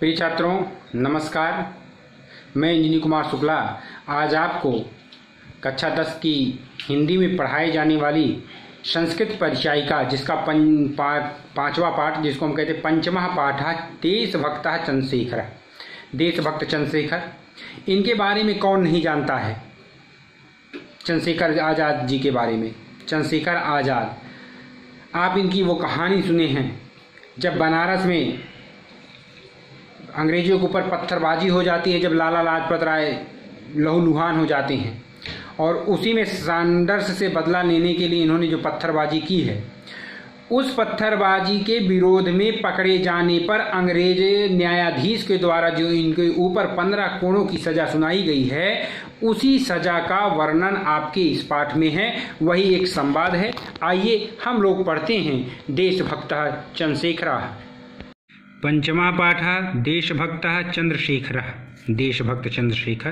प्रिय छात्रों नमस्कार। मैं इंजीनियर कुमार शुक्ला आज आपको कक्षा 10 की हिंदी में पढ़ाई जाने वाली संस्कृत परिचायिका जिसका पांचवा पाठ जिसको हम कहते हैं पंचमः पाठ देशभक्तः चंद्रशेखर। देशभक्त चंद्रशेखर, इनके बारे में कौन नहीं जानता है। चंद्रशेखर आज़ाद जी के बारे में, चंद्रशेखर आज़ाद, आप इनकी वो कहानी सुने हैं जब बनारस में अंग्रेजों के ऊपर पत्थरबाजी हो जाती है, जब लाला लाजपत राय लहूलुहान हो जाते हैं और उसी में सैंडर्स से बदला लेने के लिए इन्होंने जो पत्थरबाजी की है, उस पत्थरबाजी के विरोध में पकड़े जाने पर अंग्रेज न्यायाधीश के द्वारा जो इनके ऊपर 15 कोड़ों की सज़ा सुनाई गई है, उसी सज़ा का वर्णन आपके इस पाठ में है। वही एक संवाद है। आइए हम लोग पढ़ते हैं देशभक्तः चंद्रशेखरः। पंचमा पाठ देशभक्तः चंद्रशेखरः। देशभक्त चंद्रशेखर।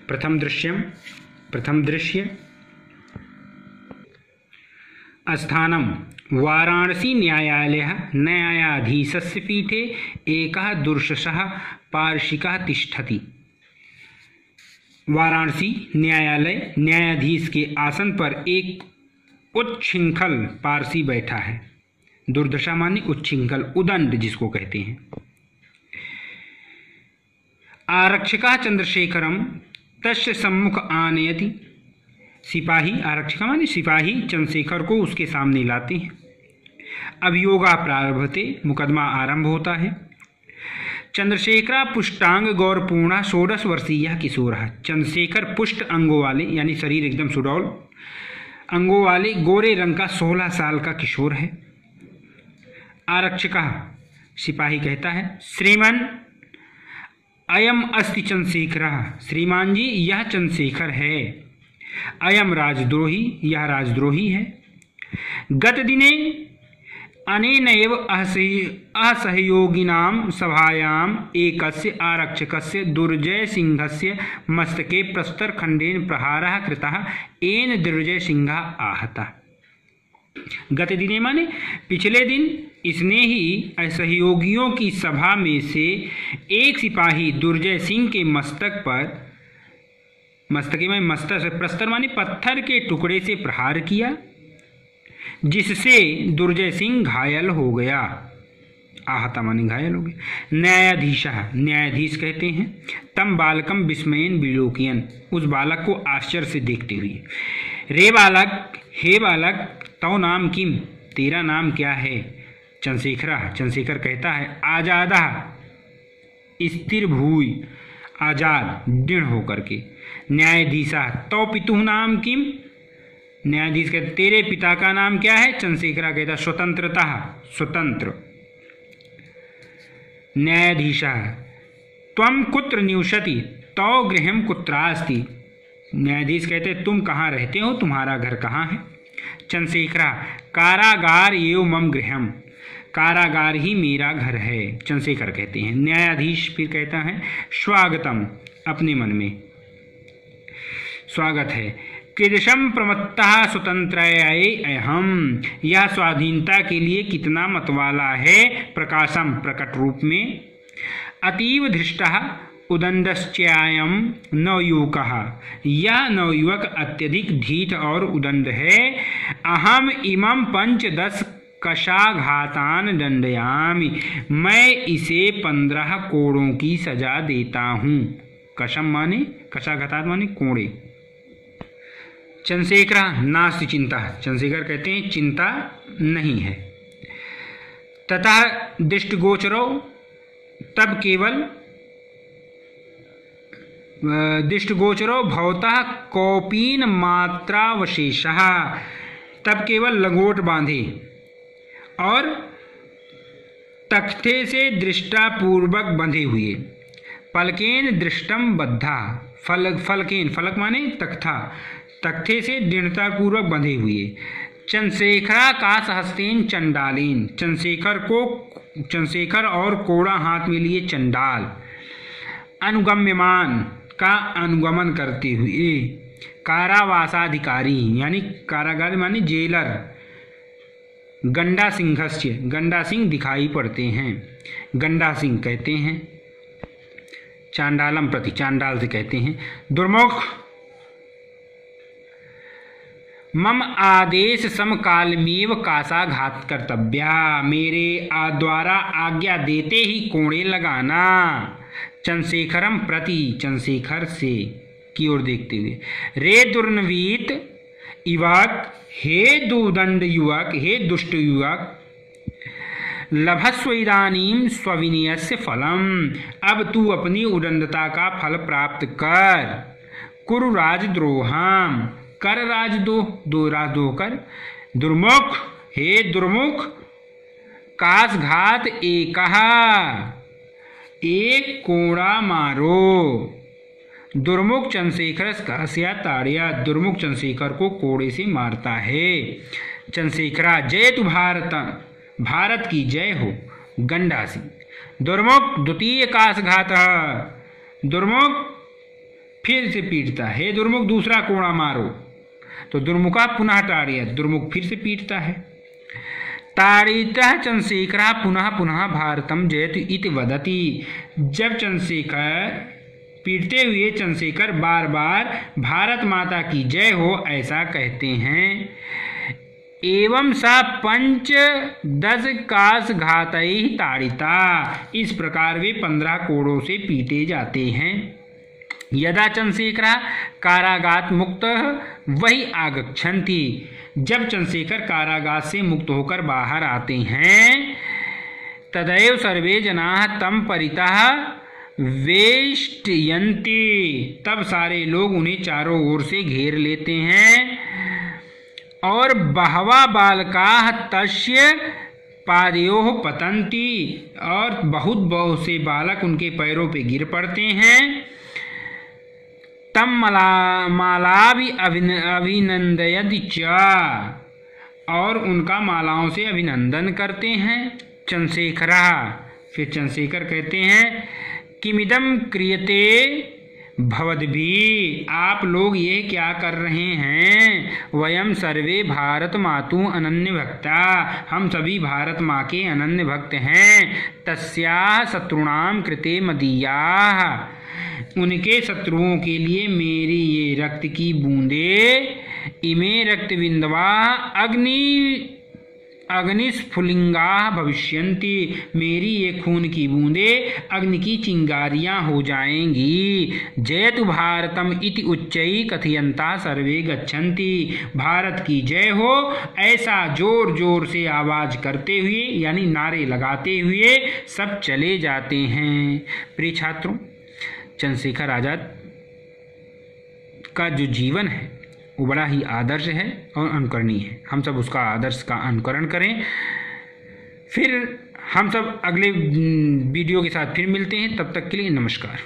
प्रथम दृश्य स्थानम वाराणसी न्यायालयः न्यायाधीशस्य पीठे एकः दुर्शसः पार्षिकः तिष्ठति। वाराणसी न्यायालय, न्यायाधीश के आसन पर एक उच्छृंखल पारसी बैठा है। दुर्दशा माने उच्छृंखल, उदंड जिसको कहते हैं। आरक्षका चंद्रशेखरम तस्य सम्मुख आनयति। सिपाही, आरक्षका माने सिपाही, चंद्रशेखर को उसके सामने लाते हैं। अभियोगा प्रारभते, मुकदमा आरंभ होता है। चंद्रशेखर पुष्टांग गौरपूर्ण 16 वर्षीय किशोर। चंद्रशेखर पुष्ट अंगों वाले यानी शरीर एकदम सुडौल अंगों वाले गोरे रंग का 16 साल का किशोर है। आरक्षक सिपाही कहता है, श्रीमान अयम अस्ति चंद्रशेखर। श्रीमान जी यह चंद्रशेखर है। अयम राजद्रोही, यह राजद्रोही है। गत दिने अनेनैव असहयोगिनां सभायां एकस्य आरक्षकस्य दुर्जय सिंहस्य मस्तके प्रस्तरखंडेन प्रहारः कृतः, येन दुर्जय सिंहः आहतः। गत दिने माने पिछले दिन इसने ही असहयोगियों की सभा में से एक सिपाही दुर्जय सिंह के मस्तक पर, मस्तके में मस्तक, प्रस्तर माने पत्थर के टुकड़े से प्रहार किया, जिससे दुर्जय सिंह घायल हो गया। आहता माने घायल हो गया। न्यायाधीश, न्यायाधीश कहते हैं, तम बालकम विस्मयन विलोकियन, उस बालक को आश्चर्य से देखते हुए। रे बालक, हे बालक, तो नाम किम, तेरा नाम क्या है। चंद्रशेखर, चंद्रशेखर कहता है, आजादा स्थिर भूय, आजाद दृढ़ होकर के। न्यायाधीशा, तो पितुः नाम किम, न्यायाधीश कहते तेरे पिता का नाम क्या है। चंद्रशेखर कहता स्वतंत्रता, स्वतंत्र। न्यायाधीशा, त्वं कुत्र निवसति, तो गृहं कुत्रास्ति। न्यायाधीश कहते तुम कहाँ रहते हो, तुम्हारा घर कहाँ है। चंद्रशेखर, कारागार एवं मम गृहम, कारागार ही मेरा घर है। चंद्रशेखर कहते हैं। न्यायाधीश फिर कहता है, स्वागतम, अपने मन में स्वागत है। कीदृशं प्रमत्तः स्वतंत्राय अहम, यह स्वाधीनता के लिए कितना मतवाला है। प्रकाशम, प्रकट रूप में। अतीव धृष्टः उदंडश्चायं नवयुवकः, यह नवयुवक अत्यधिक धीट और उदंड है। अहम इमं 5-10 कशाघातान दंडयामि, मैं इसे 15 कोड़ों की सजा देता हूँ। कशम माने, कशाघातात माने कोड़े। चंद्रशेखर, नास्ति चिंता, चंद्रशेखर कहते हैं चिंता नहीं है। ततः दृष्टिगोचरो, तब केवल दृष्टिगोचरो भवतः कौपीन मात्रावशेषः, तब केवल लंगोट बांधे और तख्ते से दृष्टापूर्वक बंधे हुए। फलकेन दृष्टम बद्धा, फलकेन, फलक माने तख्ता, तख्ते से दृढ़तापूर्वक बंधे हुए। चंद्रशेखर का सहस्तेन चंडालेन, चंद्रशेखर और कोड़ा हाथ में लिए चंडाल। अनुगम्यमान का अनुगमन करते हुए। कारावासाधिकारी यानी कारागार माने जेलर। गंडा सिंहस्य, गंडा सिंह दिखाई पड़ते हैं। गंडा सिंह कहते हैं चांडालम प्रति, चांडाल से कहते हैं। दुर्मुख मम आदेश समकालमेव कासाघात कर्तव्या, मेरे द्वारा आज्ञा देते ही कोड़े लगाना। चंद्रशेखरम प्रति, चंद्रशेखर से की ओर देखते हुए। रे दुर्नवीत युवक, हे दुदंड युवक, हे दुष्ट युवक, लभस्व इदानीम स्वविनयस्य फलम, अब तू अपनी उदंडता का फल प्राप्त कर। कुरु राजद्रोहम, कर राजद्रोह कर। दुर्मुख, हे दुर्मुख, कासघात एकहा, एक कोड़ा मारो। दुर्मुख चंद्रशेखर कहस्या ताड़िया, दुर्मुख चंद्रशेखर को कोड़े से मारता है। चंद्रशेखरा जय तु भारत, भारत की जय हो। गंडासी दुर्मुख द्वितीय कासघात, दुर्मुख फिर से पीटता है। दुर्मुख दूसरा कोड़ा मारो, तो दुर्मुखा पुनः ताड़िया, दुर्मुख फिर से पीटता है। ताड़ितः चंद्रशेखरा पुनः पुनः भारतम जयतु इति वदति, जब चंद्रशेखर पीटते हुए चंद्रशेखर बार बार भारत माता की जय हो ऐसा कहते हैं। एवं सा 5-10 कासघातैः ताड़िता, इस प्रकार वे 15 कोड़ों से पीटे जाते हैं। यदा चंद्रशेखर कारागात मुक्त वही आगच्छन्ति, जब चंद्रशेखर कारागार से मुक्त होकर बाहर आते हैं। तदैव सर्वे जनाः तं परितः वेष्टयन्ति, तब सारे लोग उन्हें चारों ओर से घेर लेते हैं। और बहवा बालकाः तस्य पादयोः पतन्ति, और बहुत से बालक उनके पैरों पे गिर पड़ते हैं। तम मालाभि अभिनंदयति च, और उनका मालाओं से अभिनंदन करते हैं। चंद्रशेखरा, फिर चंद्रशेखर कहते हैं किमिदम क्रियते भवद्भिः, आप लोग ये क्या कर रहे हैं। वयम सर्वे भारत मातु अनन्य भक्ता, हम सभी भारत माँ के अनन्य भक्त हैं। तस्याः शत्रुणाम कृते मदीयाः, उनके शत्रुओं के लिए मेरी ये रक्त की बूंदे। इमे रक्त बिंदवा अग्निस्फुलिंगा भविष्यन्ति, मेरी ये खून की बूंदे अग्नि की चिंगारियां हो जाएंगी। जयतु भारतम इति उच्चैः कथयन्ता सर्वे गच्छन्ति, भारत की जय हो ऐसा जोर जोर से आवाज करते हुए यानी नारे लगाते हुए सब चले जाते हैं। प्रिय छात्रों, चंद्रशेखर आज़ाद का जो जीवन है वो बड़ा ही आदर्श है और अनुकरणीय है। हम सब उसका आदर्श का अनुकरण करें। फिर हम सब अगले वीडियो के साथ फिर मिलते हैं, तब तक के लिए नमस्कार।